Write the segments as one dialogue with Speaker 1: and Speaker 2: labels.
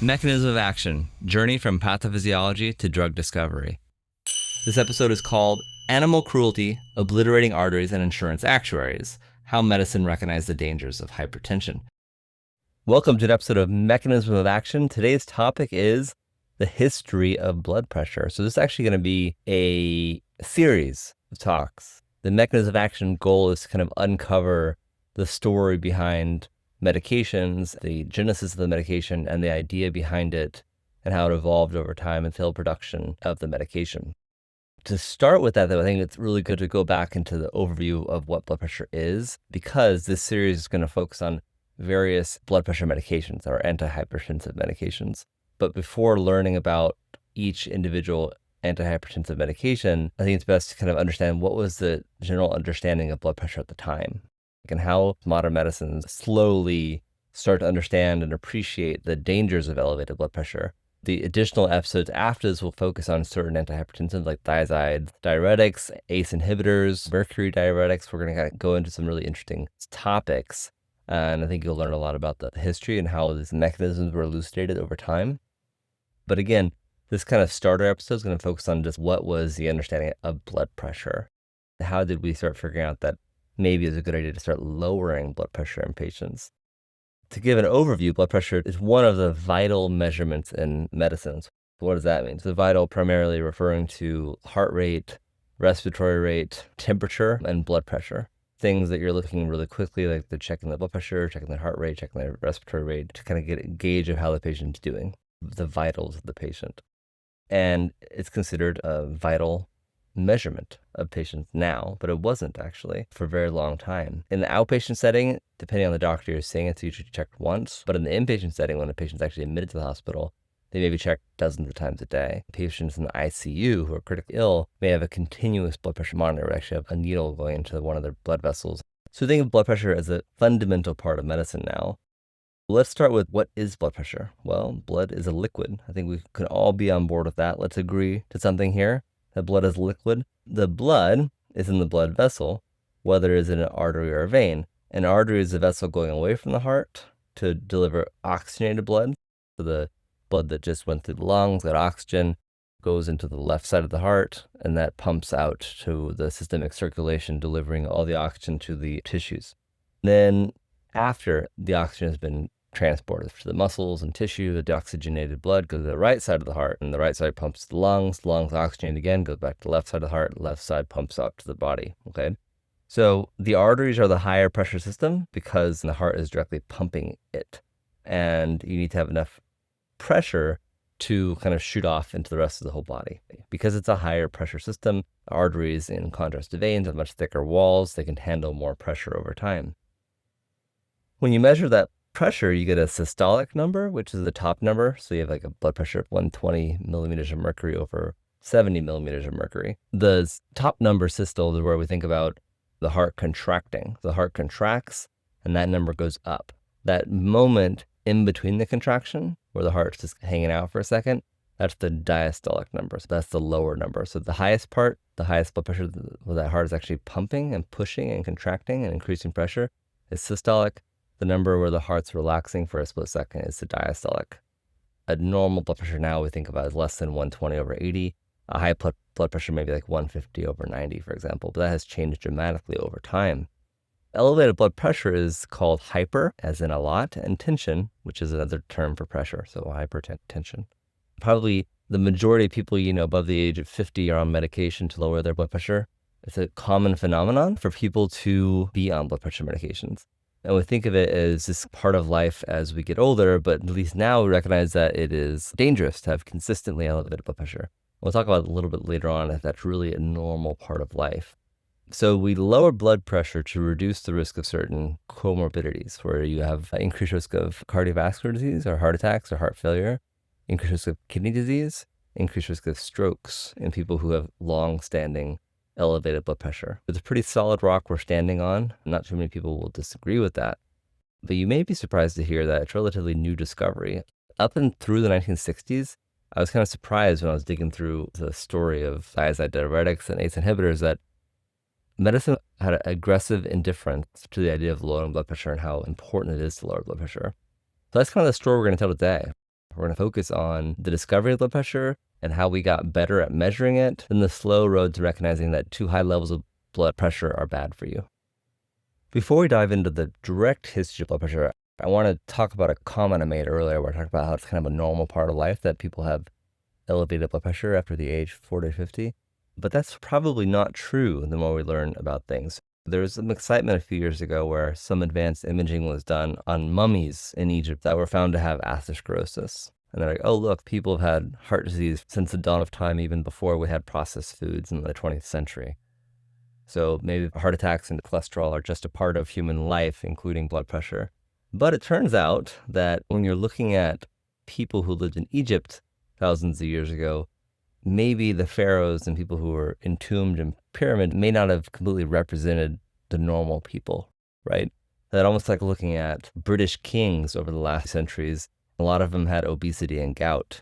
Speaker 1: Mechanism of action, journey from pathophysiology to drug discovery. This episode is called Animal Cruelty, Obliterating Arteries and Insurance Actuaries, How Medicine Recognized the Dangers of Hypertension. Welcome to an episode of Mechanism of Action. Today's topic is the history of blood pressure. So this is actually going to be a series of talks. The mechanism of action goal is to kind of uncover the story behind medications, the genesis of the medication, and the idea behind it, and how it evolved over time until production of the medication. To start with that, though, I think it's really good to go back into the overview of what blood pressure is, because this series is going to focus on various blood pressure medications or antihypertensive medications. But before learning about each individual antihypertensive medication, I think it's best to kind of understand what was the general understanding of blood pressure at the time, and how modern medicine slowly start to understand and appreciate the dangers of elevated blood pressure. The additional episodes after this will focus on certain antihypertensives like thiazides, diuretics, ACE inhibitors, mercury diuretics. We're going to go into some really interesting topics, and I think you'll learn a lot about the history and how these mechanisms were elucidated over time. But again, this kind of starter episode is going to focus on just what was the understanding of blood pressure. How did we start figuring out that maybe it's a good idea to start lowering blood pressure in patients? To give an overview, blood pressure is one of the vital measurements in medicine. What does that mean? So vital primarily referring to heart rate, respiratory rate, temperature, and blood pressure. Things that you're looking really quickly, like they're checking the blood pressure, checking the heart rate, checking the respiratory rate, to kind of get a gauge of how the patient's doing, the vitals of the patient. And it's considered a vital measurement of patients now, but it wasn't actually for a very long time. In the outpatient setting, depending on the doctor you're seeing, it's usually checked once, but in the inpatient setting, when a patient's actually admitted to the hospital, they may be checked dozens of times a day. Patients in the ICU who are critically ill may have a continuous blood pressure monitor, or actually have a needle going into one of their blood vessels. So think of blood pressure as a fundamental part of medicine now. Let's start with, what is blood pressure? Well, blood is a liquid. I think we could all be on board with that. Let's agree to something here. That blood is liquid. The blood is in the blood vessel, whether it is in an artery or a vein. An artery is a vessel going away from the heart to deliver oxygenated blood. So the blood that just went through the lungs, got oxygen, goes into the left side of the heart, and that pumps out to the systemic circulation, delivering all the oxygen to the tissues. Then after the oxygen has been transported to the muscles and tissue, the deoxygenated blood goes to the right side of the heart, and the right side pumps to the lungs oxygenated again, goes back to the left side of the heart, left side pumps out to the body, okay? So the arteries are the higher pressure system because the heart is directly pumping it, and you need to have enough pressure to kind of shoot off into the rest of the whole body. Because it's a higher pressure system, arteries, in contrast to veins, have much thicker walls. They can handle more pressure over time. When you measure that pressure, you get a systolic number, which is the top number. So you have like a blood pressure of 120 millimeters of mercury over 70 millimeters of mercury. The top number, systole, is where we think about the heart contracting. The heart contracts and that number goes up. That moment in between the contraction, where the heart's just hanging out for a second, that's the diastolic number. So that's the lower number. So the highest part, the highest blood pressure, where that heart is actually pumping and pushing and contracting and increasing pressure, is systolic. The number where the heart's relaxing for a split second is the diastolic. A normal blood pressure now we think about is less than 120 over 80. A high blood pressure may be like 150 over 90, for example, but that has changed dramatically over time. Elevated blood pressure is called hyper, as in a lot, and tension, which is another term for pressure, so hypertension. Probably the majority of people above the age of 50 are on medication to lower their blood pressure. It's a common phenomenon for people to be on blood pressure medications. And we think of it as this part of life as we get older, but at least now we recognize that it is dangerous to have consistently elevated blood pressure. We'll talk about it a little bit later on if that's really a normal part of life. So we lower blood pressure to reduce the risk of certain comorbidities, where you have increased risk of cardiovascular disease or heart attacks or heart failure, increased risk of kidney disease, increased risk of strokes in people who have long-standing elevated blood pressure. It's a pretty solid rock we're standing on. Not too many people will disagree with that. But you may be surprised to hear that it's a relatively new discovery. Up and through the 1960s, I was kind of surprised when I was digging through the story of thiazide diuretics and ACE inhibitors that medicine had an aggressive indifference to the idea of lowering blood pressure and how important it is to lower blood pressure. So that's kind of the story we're going to tell today. We're going to focus on the discovery of blood pressure and how we got better at measuring it, and the slow road to recognizing that too high levels of blood pressure are bad for you. Before we dive into the direct history of blood pressure, I want to talk about a comment I made earlier where I talked about how it's kind of a normal part of life that people have elevated blood pressure after the age 40 to 50. But that's probably not true the more we learn about things. There was some excitement a few years ago where some advanced imaging was done on mummies in Egypt that were found to have atherosclerosis. And they're like, oh, look, people have had heart disease since the dawn of time, even before we had processed foods in the 20th century. So maybe heart attacks and cholesterol are just a part of human life, including blood pressure. But it turns out that when you're looking at people who lived in Egypt thousands of years ago, maybe the pharaohs and people who were entombed in pyramid may not have completely represented the normal people, right? That almost like looking at British kings over the last centuries, a lot of them had obesity and gout.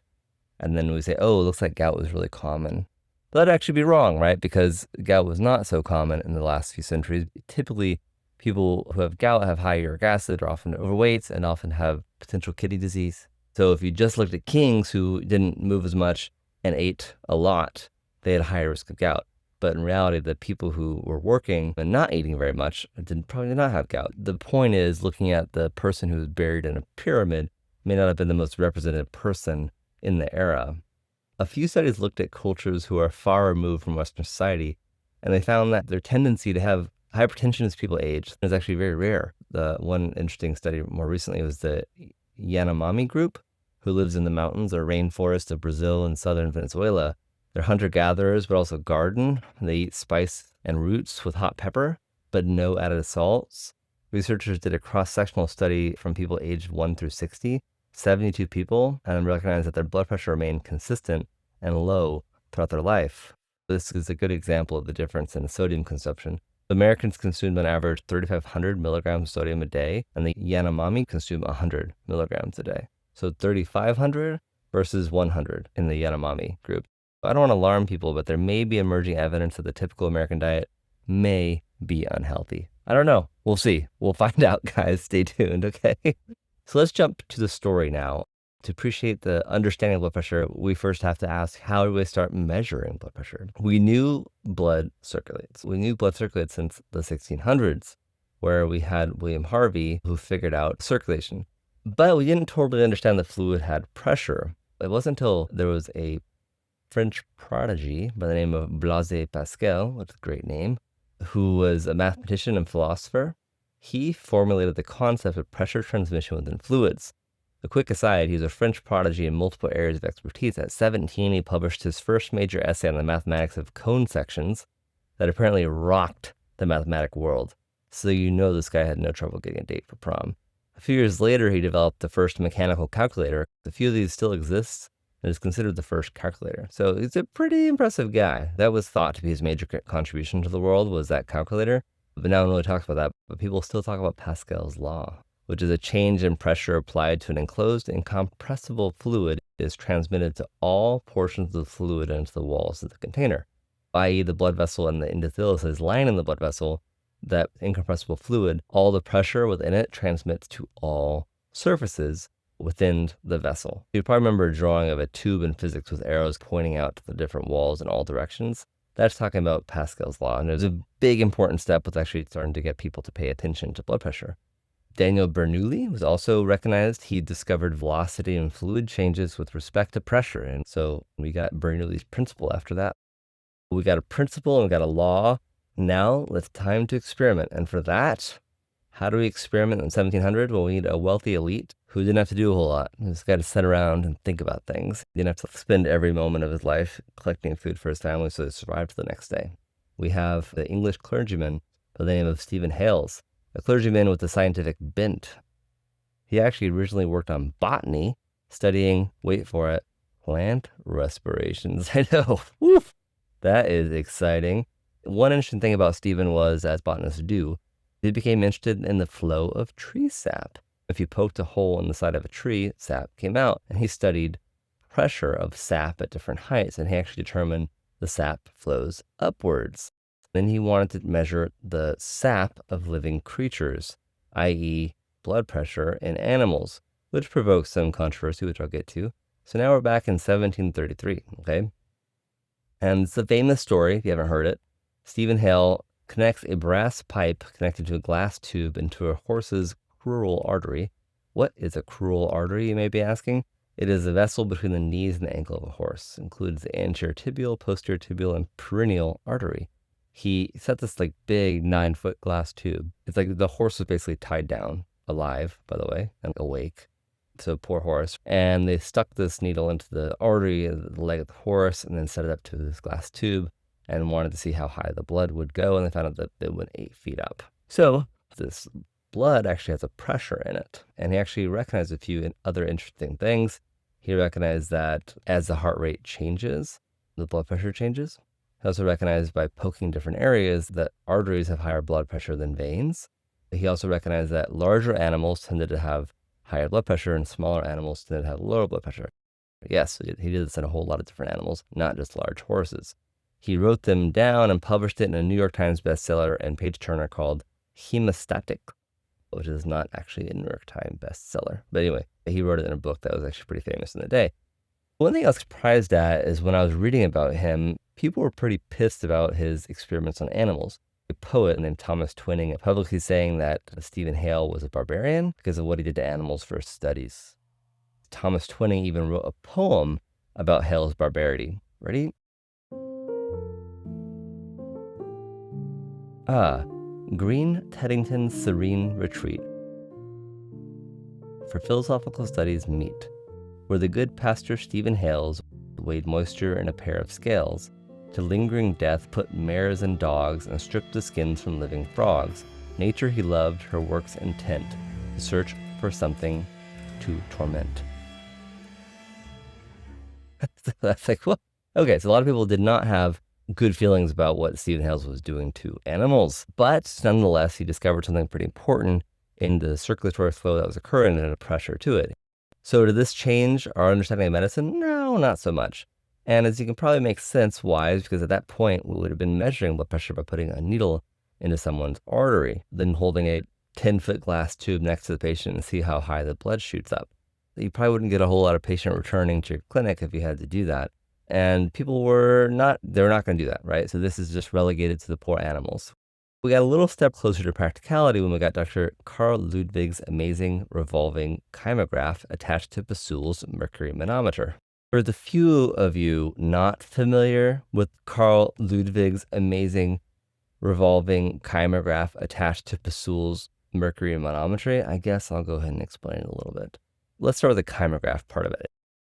Speaker 1: And then we say, oh, it looks like gout was really common. But that'd actually be wrong, right? Because gout was not so common in the last few centuries. Typically, people who have gout have high uric acid, are often overweight, and often have potential kidney disease. So if you just looked at kings who didn't move as much and ate a lot, they had a higher risk of gout. But in reality, the people who were working and not eating very much probably did not have gout. The point is, looking at the person who was buried in a pyramid may not have been the most representative person in the era. A few studies looked at cultures who are far removed from Western society, and they found that their tendency to have hypertension as people age is actually very rare. The one interesting study more recently was the Yanomami group, who lives in the mountains or rainforest of Brazil and southern Venezuela. They're hunter-gatherers, but also garden. They eat spice and roots with hot pepper, but no added salts. Researchers did a cross-sectional study from people aged 1 through 60, 72 people, and recognized that their blood pressure remained consistent and low throughout their life. This is a good example of the difference in sodium consumption. Americans consumed on average 3,500 milligrams of sodium a day, and the Yanomami consumed 100 milligrams a day. So 3,500 versus 100 in the Yanomami group. I don't want to alarm people, but there may be emerging evidence that the typical American diet may be unhealthy. I don't know. We'll see. We'll find out, guys. Stay tuned, okay? So let's jump to the story now. To appreciate the understanding of blood pressure, we first have to ask, how do we start measuring blood pressure? We knew blood circulates. We knew blood circulates since the 1600s, where we had William Harvey, who figured out circulation. But we didn't totally understand that fluid had pressure. It wasn't until there was a French prodigy by the name of Blaise Pascal, which is a great name, who was a mathematician and philosopher. He formulated the concept of pressure transmission within fluids. A quick aside, he's a French prodigy in multiple areas of expertise. At 17, he published his first major essay on the mathematics of cone sections that apparently rocked the mathematic world. So you know this guy had no trouble getting a date for prom. A few years later, he developed the first mechanical calculator. A few of these still exist and is considered the first calculator. So he's a pretty impressive guy. That was thought to be his major contribution to the world, was that calculator. But no one really talks about that. But people still talk about Pascal's law, which is a change in pressure applied to an enclosed incompressible fluid is transmitted to all portions of the fluid and to the walls of the container, i.e. the blood vessel and the endothelius line in the blood vessel. That incompressible fluid, all the pressure within it transmits to all surfaces within the vessel. You probably remember a drawing of a tube in physics with arrows pointing out to the different walls in all directions. That's talking about Pascal's law, and there's a big important step with actually starting to get people to pay attention to blood pressure. Daniel Bernoulli was also recognized. He discovered velocity and fluid changes with respect to pressure, and so we got Bernoulli's principle after that. We got a principle and we got a law. Now it's time to experiment. And for that, how do we experiment in 1700? Well, we need a wealthy elite who didn't have to do a whole lot. He just got to sit around and think about things. He didn't have to spend every moment of his life collecting food for his family so they survived the next day. We have the English clergyman by the name of Stephen Hales, a clergyman with a scientific bent. He actually originally worked on botany, studying, wait for it, plant respirations. I know. Woof. That is exciting. One interesting thing about Stephen was, as botanists do, he became interested in the flow of tree sap. If you poked a hole in the side of a tree, sap came out, and he studied pressure of sap at different heights, and he actually determined the sap flows upwards. Then he wanted to measure the sap of living creatures, i.e. blood pressure in animals. which provokes some controversy, which I'll get to. So now we're back in 1733, okay? And it's a famous story, if you haven't heard it. Stephen Hale connects a brass pipe connected to a glass tube into a horse's crural artery. What is a crural artery, you may be asking? It is a vessel between the knees and the ankle of a horse. It includes the anterior tibial, posterior tibial, and peroneal artery. He set this like big 9-foot glass tube. It's like the horse was basically tied down, alive, by the way, and awake. So poor horse. And they stuck this needle into the artery of the leg of the horse and then set it up to this glass tube and wanted to see how high the blood would go. And they found out that it went 8 feet up. So this blood actually has a pressure in it. And he actually recognized a few other interesting things. He recognized that as the heart rate changes, the blood pressure changes. He also recognized by poking different areas that arteries have higher blood pressure than veins. He also recognized that larger animals tended to have higher blood pressure and smaller animals tended to have lower blood pressure. Yes, he did this in a whole lot of different animals, not just large horses. He wrote them down and published it in a New York Times bestseller and page-turner called Hemostatic, which is not actually a New York Times bestseller. But anyway, he wrote it in a book that was actually pretty famous in the day. One thing I was surprised at is when I was reading about him, people were pretty pissed about his experiments on animals. A poet named Thomas Twining publicly saying that Stephen Hale was a barbarian because of what he did to animals for his studies. Thomas Twining even wrote a poem about Hale's barbarity. Ready? Green Teddington's serene retreat, for philosophical studies meet, where the good pastor Stephen Hales weighed moisture in a pair of scales, to lingering death put mares and dogs, and stripped the skins from living frogs. Nature he loved, her work's intent, to search for something to torment. That's like, what? Okay, so a lot of people did not have good feelings about what Stephen Hales was doing to animals, but nonetheless, he discovered something pretty important in the circulatory flow that was occurring and a pressure to it. So did this change our understanding of medicine? No, not so much. And as you can probably make sense why, is because at that point, we would have been measuring blood pressure by putting a needle into someone's artery, then holding a 10-foot glass tube next to the patient and see how high the blood shoots up. You probably wouldn't get a whole lot of patient returning to your clinic if you had to do that. And people they're not going to do that, right? So this is just relegated to the poor animals. We got a little step closer to practicality when we got Dr. Carl Ludwig's amazing revolving kymograph attached to Bassul's mercury manometer. For the few of you not familiar with Carl Ludwig's amazing revolving kymograph attached to Bassul's mercury manometry, I guess I'll go ahead and explain it a little bit. Let's start with the kymograph part of it.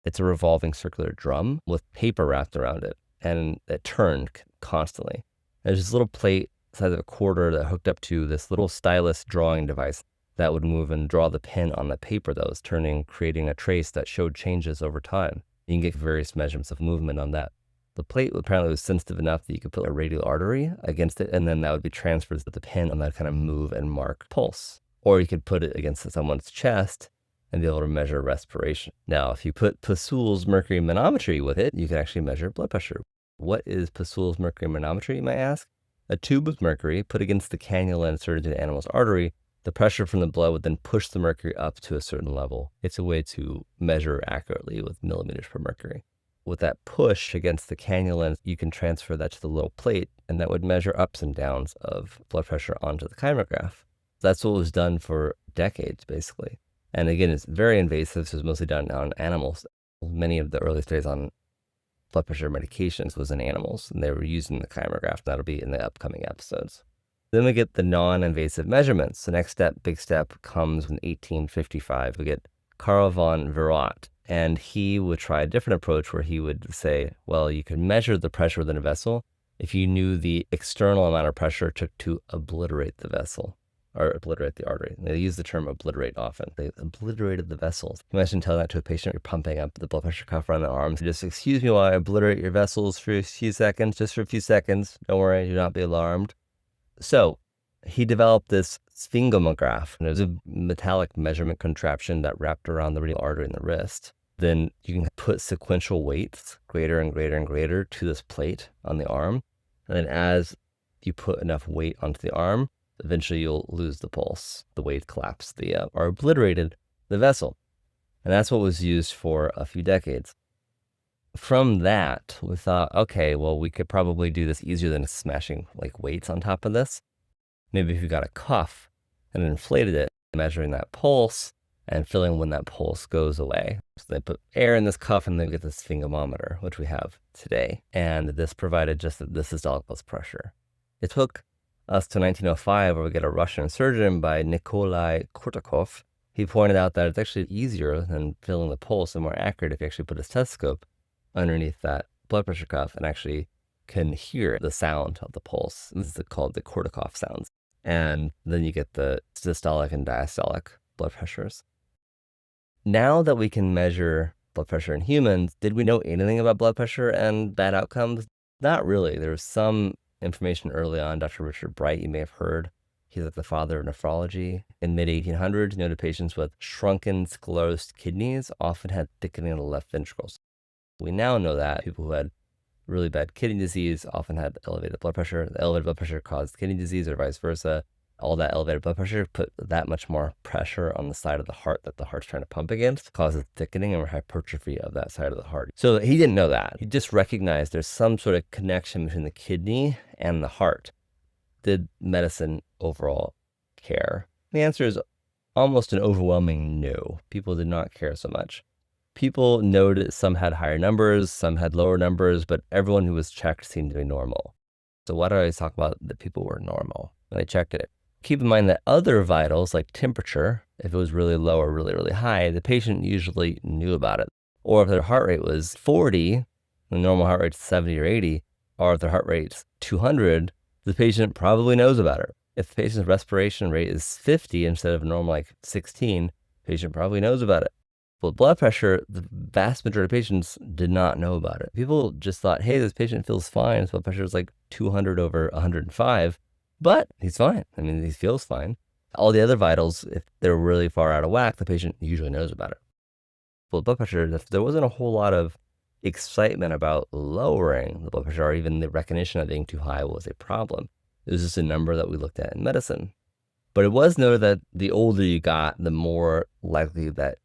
Speaker 1: It's a revolving circular drum with paper wrapped around it, and it turned constantly. There's this little plate the size of a quarter that hooked up to this little stylus drawing device that would move and draw the pen on the paper that was turning, creating a trace that showed changes over time. You can get various measurements of movement on that. The plate apparently was sensitive enough that you could put a radial artery against it, and then that would be transferred to the pen on that kind of move and mark pulse. Or you could put it against someone's chest and be able to measure respiration. Now, if you put Bassul's mercury manometry with it, you can actually measure blood pressure. What is Bassul's mercury manometry, you might ask? A tube of mercury put against the cannula inserted into the animal's artery. The pressure from the blood would then push the mercury up to a certain level. It's a way to measure accurately with millimeters per mercury. With that push against the cannula, you can transfer that to the little plate, and that would measure ups and downs of blood pressure onto the kymograph. That's what was done for decades, basically. And again, it's very invasive, so it's mostly done on animals. Many of the early studies on blood pressure medications was in animals, and they were using the kymograph. That'll be in the upcoming episodes. Then we get the non-invasive measurements. The next step, big step, comes in 1855. We get Karl von Verrot, and he would try a different approach where he would say, well, you could measure the pressure within a vessel if you knew the external amount of pressure it took to obliterate the vessel. Or obliterate the artery. They use the term obliterate often. They obliterated the vessels. Imagine telling that to a patient, you're pumping up the blood pressure cuff around the arms. Just, excuse me while I obliterate your vessels for a few seconds, just for a few seconds. Don't worry, do not be alarmed. So he developed this sphingomograph. And it was a metallic measurement contraption that wrapped around the radial artery in the wrist. Then you can put sequential weights, greater and greater and greater, to this plate on the arm. And then as you put enough weight onto the arm, eventually you'll lose the pulse, the weight collapse, or obliterated the vessel. And that's what was used for a few decades. From that, we thought, okay, well, we could probably do this easier than smashing like weights on top of this. Maybe if you got a cuff and inflated it, measuring that pulse and feeling when that pulse goes away. So they put air in this cuff and they get this sphygmometer, which we have today. And this provided just the systolic pulse pressure. It took us to 1905 where we get a Russian surgeon by Nikolai Kurtakov. He pointed out that it's actually easier than feeling the pulse and more accurate if you actually put a stethoscope underneath that blood pressure cuff and actually can hear the sound of the pulse. This is called the Korsakoff sounds. And then you get the systolic and diastolic blood pressures. Now that we can measure blood pressure in humans, did we know anything about blood pressure and bad outcomes? Not really. There was some information early on. Dr. Richard Bright, you may have heard. He's like the father of nephrology. In mid-1800s, he noted patients with shrunken, sclerosed kidneys often had thickening of the left ventricles. We now know that people who had really bad kidney disease often had elevated blood pressure. The elevated blood pressure caused kidney disease or vice versa. All that elevated blood pressure put that much more pressure on the side of the heart that the heart's trying to pump against, causes thickening and hypertrophy of that side of the heart. So he didn't know that. He just recognized there's some sort of connection between the kidney and the heart. Did medicine overall care? The answer is almost an overwhelming no. People did not care so much. People noted some had higher numbers, some had lower numbers, but everyone who was checked seemed to be normal. So why do I always talk about that people were normal when I checked it? Keep in mind that other vitals like temperature, if it was really low or really, really high, the patient usually knew about it. Or if their heart rate was 40, the normal heart rate's 70 or 80, or if their heart rate's 200, the patient probably knows about it. If the patient's respiration rate is 50 instead of normal like 16, the patient probably knows about it. With blood pressure, the vast majority of patients did not know about it. People just thought, hey, this patient feels fine. His blood pressure is like 200 over 105, but he's fine. I mean, he feels fine. All the other vitals, if they're really far out of whack, the patient usually knows about it. With blood pressure, there wasn't a whole lot of excitement about lowering the blood pressure, or even the recognition of being too high was a problem. It was just a number that we looked at in medicine. But it was noted that the older you got, the more likely that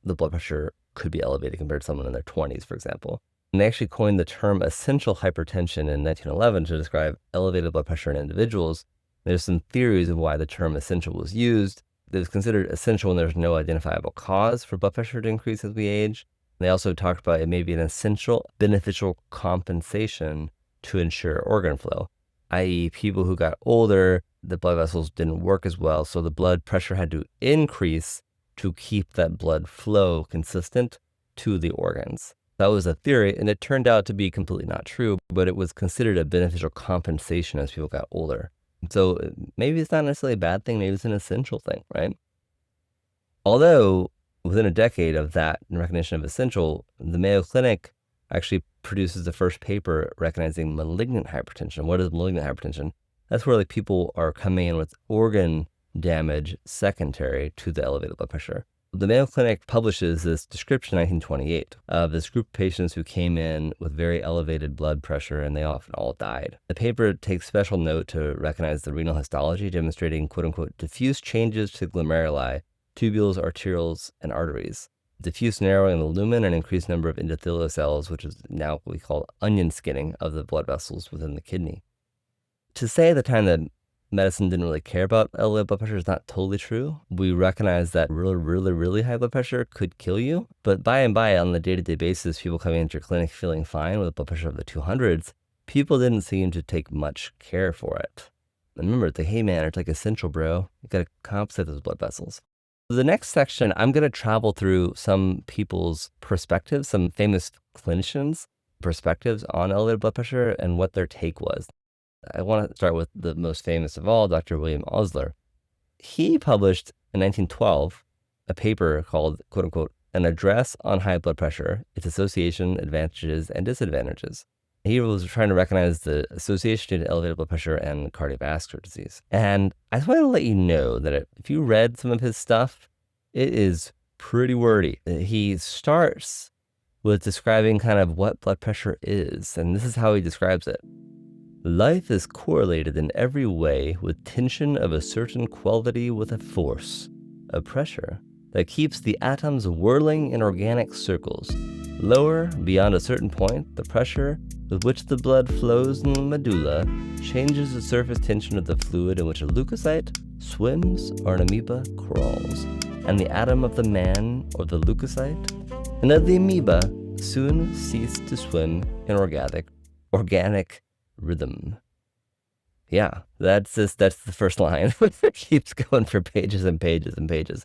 Speaker 1: the blood pressure could be elevated compared to someone in their 20s, for example. And they actually coined the term essential hypertension in 1911 to describe elevated blood pressure in individuals. There's some theories of why the term essential was used. It was considered essential when there's no identifiable cause for blood pressure to increase as we age. They also talked about it may be an essential beneficial compensation to ensure organ flow, i.e. people who got older, the blood vessels didn't work as well, so the blood pressure had to increase to keep that blood flow consistent to the organs. That was a theory, and it turned out to be completely not true, but it was considered a beneficial compensation as people got older. So maybe it's not necessarily a bad thing, maybe it's an essential thing, right? Although within a decade of that recognition of essential, the Mayo Clinic actually produces the first paper recognizing malignant hypertension. What is malignant hypertension? That's where like people are coming in with organ damage secondary to the elevated blood pressure. The Mayo Clinic publishes this description in 1928 of this group of patients who came in with very elevated blood pressure, and they often all died. The paper takes special note to recognize the renal histology, demonstrating quote-unquote diffuse changes to glomeruli, tubules, arterioles, and arteries. Diffuse narrowing of the lumen and increased number of endothelial cells, which is now what we call onion skinning of the blood vessels within the kidney. To say at the time that medicine didn't really care about elevated blood pressure is not totally true. We recognize that really high blood pressure could kill you. But by and by, on the day-to-day basis, people coming into your clinic feeling fine with a blood pressure of the 200s, people didn't seem to take much care for it. And remember, it's like, hey man, it's like essential, bro. You gotta compensate those blood vessels. The next section, I'm gonna travel through some people's perspectives, some famous clinicians' perspectives on elevated blood pressure and what their take was. I want to start with the most famous of all, Dr. William Osler. He published in 1912 a paper called, quote unquote, An Address on High Blood Pressure, Its Association, Advantages, and Disadvantages. He was trying to recognize the association between elevated blood pressure and cardiovascular disease. And I just want to let you know that if you read some of his stuff, it is pretty wordy. He starts with describing kind of what blood pressure is, and this is how he describes it. Life is correlated in every way with tension of a certain quality with a force, a pressure, that keeps the atoms whirling in organic circles. Lower, beyond a certain point, the pressure with which the blood flows in the medulla changes the surface tension of the fluid in which a leukocyte swims or an amoeba crawls, and the atom of the man or the leukocyte and of the amoeba soon cease to swim in organic rhythm. Yeah, that's the first line. It keeps going for pages and pages and pages.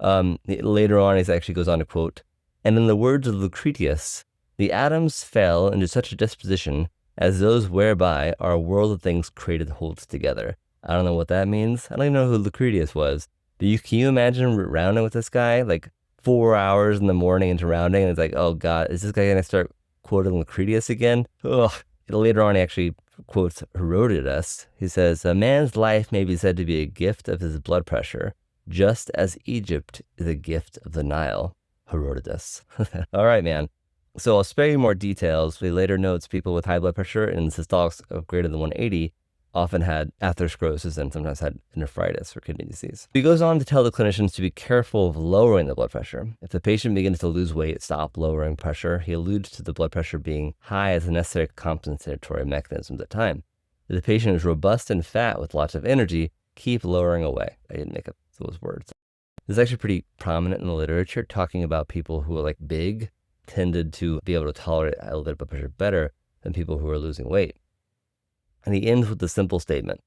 Speaker 1: Later on, he actually goes on to quote, "And in the words of Lucretius, the atoms fell into such a disposition as those whereby our world of things created holds together." I don't know what that means. I don't even know who Lucretius was. Can you imagine rounding with this guy? Like 4 hours in the morning into rounding, and it's like, oh God, is this guy going to start quoting Lucretius again? Ugh. Later on, he actually quotes Herodotus. He says, "A man's life may be said to be a gift of his blood pressure, just as Egypt is a gift of the Nile." Herodotus. All right, man. So I'll spare you more details. He later notes people with high blood pressure and systolics of greater than 180 often had atherosclerosis and sometimes had nephritis or kidney disease. He goes on to tell the clinicians to be careful of lowering the blood pressure. If the patient begins to lose weight, stop lowering pressure. He alludes to the blood pressure being high as a necessary compensatory mechanism at the time. If the patient is robust and fat with lots of energy, keep lowering away. I didn't make up those words. This is actually pretty prominent in the literature, talking about people who are like big tended to be able to tolerate elevated blood pressure better than people who are losing weight. And he ends with the simple statement: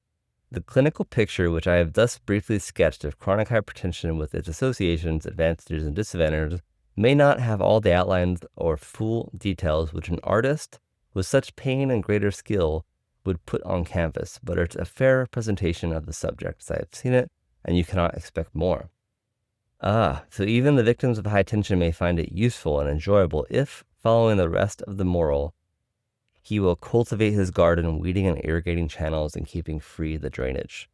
Speaker 1: "The clinical picture which I have thus briefly sketched of chronic hypertension with its associations, advantages, and disadvantages may not have all the outlines or full details which an artist with such pain and greater skill would put on canvas, but it's a fair representation of the subject as I have seen it, and you cannot expect more." So even the victims of high tension may find it useful and enjoyable if, following the rest of the moral, he will cultivate his garden, weeding and irrigating channels and keeping free the drainage.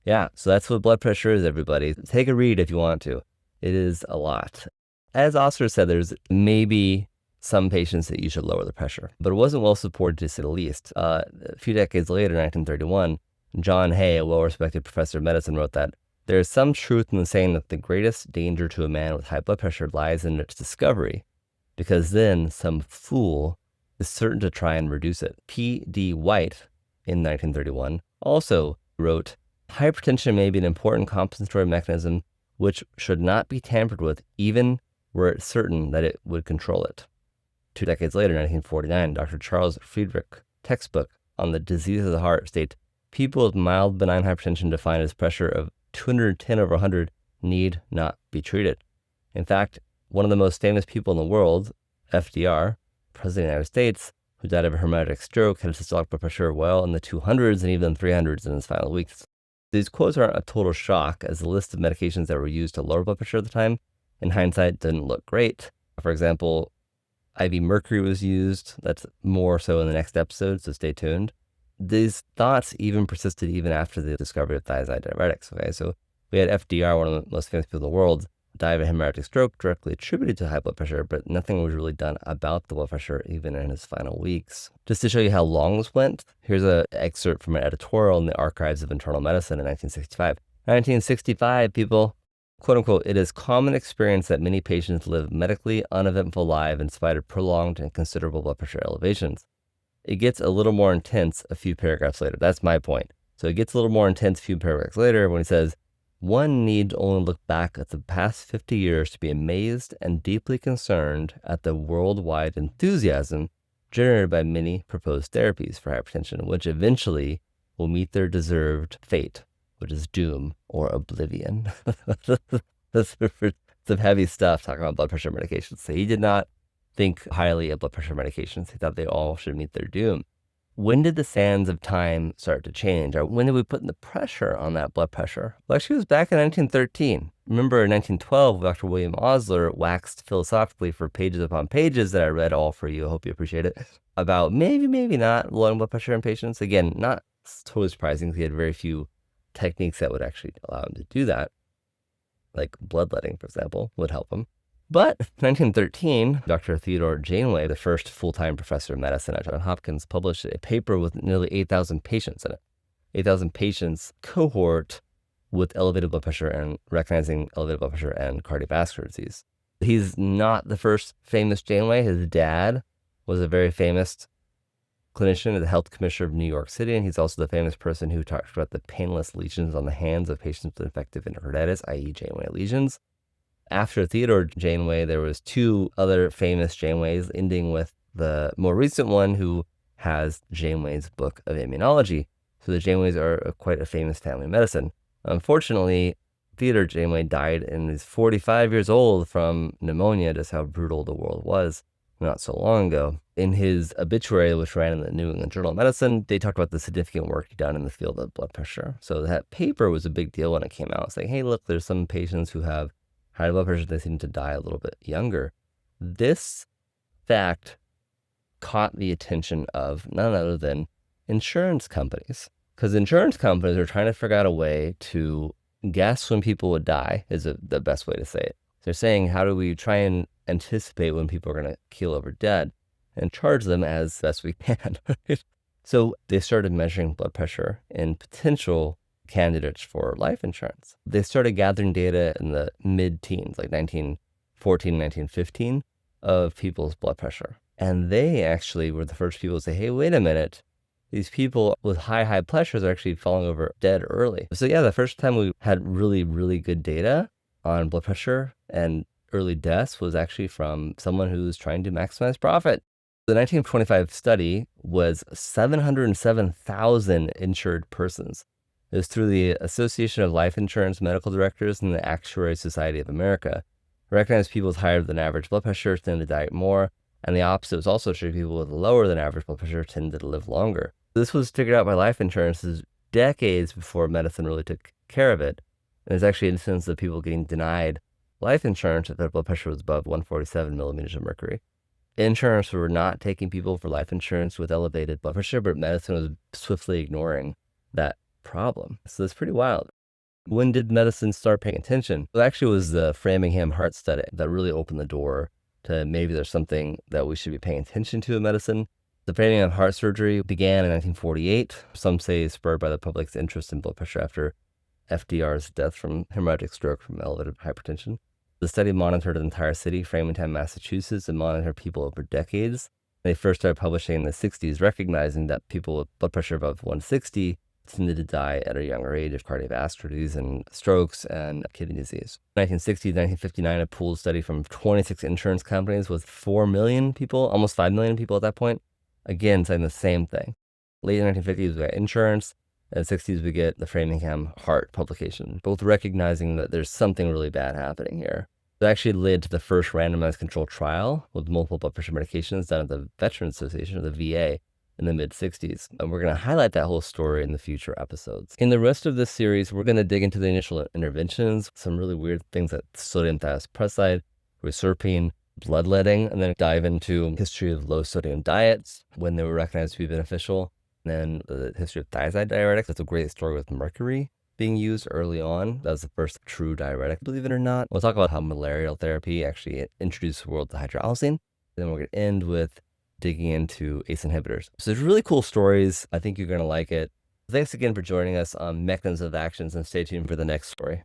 Speaker 1: Yeah, so that's what blood pressure is, everybody. Take a read if you want to. It is a lot. As Oscar said, there's maybe some patients that you should lower the pressure, but it wasn't well supported, to say the least. A few decades later, 1931, John Hay, a well-respected professor of medicine, wrote that there is some truth in the saying that the greatest danger to a man with high blood pressure lies in its discovery, because then some fool is certain to try and reduce it. P.D. White, in 1931, also wrote, "Hypertension may be an important compensatory mechanism which should not be tampered with, even were it certain that it would control it." 2 decades later, 1949, Dr. Charles Friedrich textbook on the disease of the heart states, "People with mild benign hypertension defined as pressure of 210/100 need not be treated." In fact, one of the most famous people in the world, FDR, President of the United States, who died of a hemorrhagic stroke, had a systolic blood pressure well in the 200s and even 300s in his final weeks. These quotes aren't a total shock, as the list of medications that were used to lower blood pressure at the time, in hindsight, didn't look great. For example, IV mercury was used. That's more so in the next episode, so stay tuned. These thoughts even persisted even after the discovery of thiazide diuretics. Okay, so we had FDR, one of the most famous people in the world, die of a hemorrhagic stroke directly attributed to high blood pressure, but nothing was really done about the blood pressure even in his final weeks. Just to show you how long this went, here's an excerpt from an editorial in the Archives of Internal Medicine in 1965. 1965, people, quote unquote, "It is common experience that many patients live medically uneventful lives in spite of prolonged and considerable blood pressure elevations. It gets a little more intense a few paragraphs later." That's my point. So it gets a little more intense a few paragraphs later when he says, "One need only look back at the past 50 years to be amazed and deeply concerned at the worldwide enthusiasm generated by many proposed therapies for hypertension, which eventually will meet their deserved fate, which is doom or oblivion." That's some heavy stuff talking about blood pressure medications. So he did not think highly of blood pressure medications. He thought they all should meet their doom. When did the sands of time start to change? Or when did we put the pressure on that blood pressure? Well, actually, it was back in 1913. Remember, in 1912, Dr. William Osler waxed philosophically for pages upon pages that I read all for you. I hope you appreciate it. About maybe not lowering blood pressure in patients. Again, not totally surprising. He had very few techniques that would actually allow him to do that. Like bloodletting, for example, would help him. But 1913, Dr. Theodore Janeway, the first full-time professor of medicine at Johns Hopkins, published a paper with nearly 8,000 patients in it. 8,000 patients cohort with elevated blood pressure and recognizing elevated blood pressure and cardiovascular disease. He's not the first famous Janeway. His dad was a very famous clinician, the health commissioner of New York City, and he's also the famous person who talked about the painless lesions on the hands of patients with infective enteritis, i.e. Janeway lesions. After Theodore Janeway, there was two other famous Janeways, ending with the more recent one who has Janeway's Book of Immunology. So the Janeways are quite a famous family of medicine. Unfortunately, Theodore Janeway died and is 45 years old from pneumonia, just how brutal the world was not so long ago. In his obituary, which ran in the New England Journal of Medicine, they talked about the significant work done in the field of blood pressure. So that paper was a big deal when it came out. It's like, hey, look, there's some patients who have high blood pressure, they seem to die a little bit younger. This fact caught the attention of none other than insurance companies, because insurance companies are trying to figure out a way to guess when people would die, is the best way to say it. They're saying, how do we try and anticipate when people are going to keel over dead and charge them as best we can? So they started measuring blood pressure in potential candidates for life insurance. They started gathering data in the mid-teens, like 1914, 1915, of people's blood pressure. And they actually were the first people to say, hey, wait a minute, these people with high pressures are actually falling over dead early. So yeah, the first time we had really, really good data on blood pressure and early deaths was actually from someone who was trying to maximize profit. The 1925 study was 707,000 insured persons. It was through the Association of Life Insurance Medical Directors and the Actuaries Society of America. It recognized people with higher than average blood pressure tended to die more, and the opposite was also true. People with lower than average blood pressure tended to live longer. This was figured out by life insurances decades before medicine really took care of it. And there's actually instances of people getting denied life insurance if their blood pressure was above 147 millimeters of mercury. Insurance were not taking people for life insurance with elevated blood pressure, but medicine was swiftly ignoring that problem. So it's pretty wild. When did medicine start paying attention? It actually was the Framingham Heart Study that really opened the door to maybe there's something that we should be paying attention to in medicine. The Framingham heart surgery began in 1948. Some say spurred by the public's interest in blood pressure after FDR's death from hemorrhagic stroke from elevated hypertension. The study monitored an entire city, Framingham, Massachusetts, and monitored people over decades. They first started publishing in the 60s, recognizing that people with blood pressure above 160 tended to die at a younger age of cardiovascular disease and strokes and kidney disease. In 1960 to 1959, a pooled study from 26 insurance companies with 4 million people, almost 5 million people at that point, again saying the same thing. Late 1950s, we got insurance. In the 60s, we get the Framingham Heart publication, both recognizing that there's something really bad happening here. It actually led to the first randomized controlled trial with multiple blood pressure medications done at the Veterans Association, or the VA, in the mid-60s. And we're going to highlight that whole story in the future episodes. In the rest of this series, we're going to dig into the initial interventions, some really weird things like sodium thioperoxide, reserpine, bloodletting, and then dive into history of low sodium diets, when they were recognized to be beneficial. And then the history of thiazide diuretics. That's a great story with mercury being used early on. That was the first true diuretic, believe it or not. We'll talk about how malarial therapy actually introduced the world to hydralazine. Then we're going to end with digging into ACE inhibitors. So there's really cool stories. I think you're going to like it. Thanks again for joining us on Mechanisms of Actions, and stay tuned for the next story.